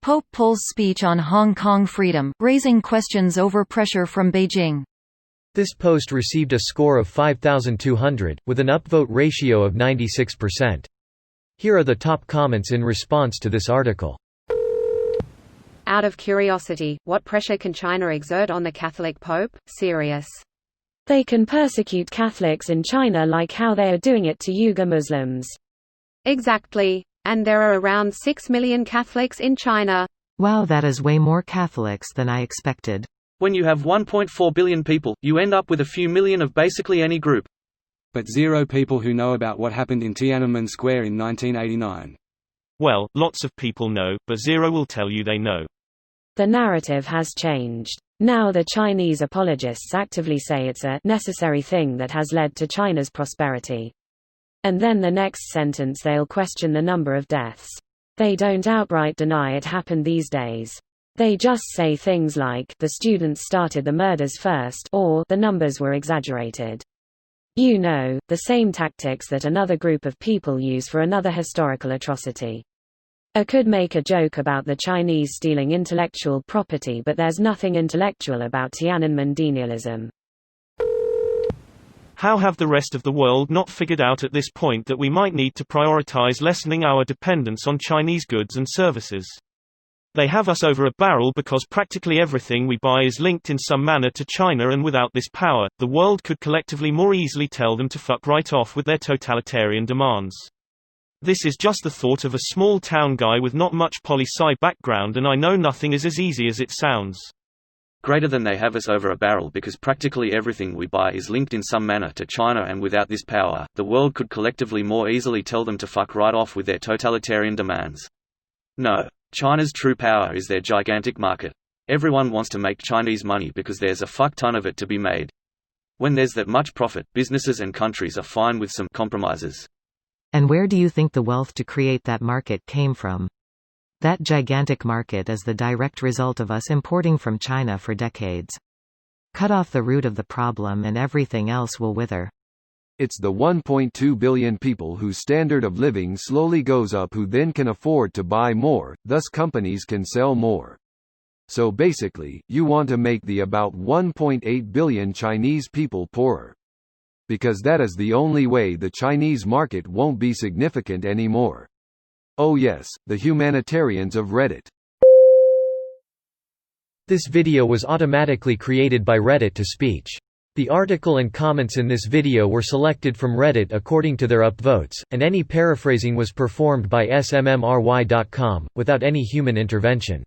Pope pulls speech on Hong Kong freedom, raising questions over pressure from Beijing. This post received a score of 5,200, with an upvote ratio of 96%. Here are the top comments in response to this article. Out of curiosity, what pressure can China exert on the Catholic Pope? Serious. They can persecute Catholics in China like how they are doing it to Uyghur Muslims. Exactly. And there are around 6 million Catholics in China. Wow, that is way more Catholics than I expected. When you have 1.4 billion people, you end up with a few million of basically any group. But zero people who know about what happened in Tiananmen Square in 1989. Well, lots of people know, but zero will tell you they know. The narrative has changed. Now the Chinese apologists actively say it's a necessary thing that has led to China's prosperity. And then the next sentence they'll question the number of deaths. They don't outright deny it happened these days. They just say things like, the students started the murders first, or the numbers were exaggerated. You know, the same tactics that another group of people use for another historical atrocity. I could make a joke about the Chinese stealing intellectual property, but there's nothing intellectual about Tiananmen denialism. How have the rest of the world not figured out at this point that we might need to prioritize lessening our dependence on Chinese goods and services? They have us over a barrel because practically everything we buy is linked in some manner to China, and without this power, the world could collectively more easily tell them to fuck right off with their totalitarian demands. This is just the thought of a small town guy with not much poli-sci background, and I know nothing is as easy as it sounds. Greater than they have us over a barrel because practically everything we buy is linked in some manner to China, and without this power, the world could collectively more easily tell them to fuck right off with their totalitarian demands. No. China's true power is their gigantic market. Everyone wants to make Chinese money because there's a fuck ton of it to be made. When there's that much profit, businesses and countries are fine with some compromises. And where do you think the wealth to create that market came from? That gigantic market is the direct result of us importing from China for decades. Cut off the root of the problem and everything else will wither. It's the 1.2 billion people whose standard of living slowly goes up who then can afford to buy more, thus companies can sell more. So basically, you want to make the about 1.8 billion Chinese people poorer. Because that is the only way the Chinese market won't be significant anymore. Oh yes, the humanitarians of Reddit. This video was automatically created by Reddit to speech. The article and comments in this video were selected from Reddit according to their upvotes, and any paraphrasing was performed by smmry.com, without any human intervention.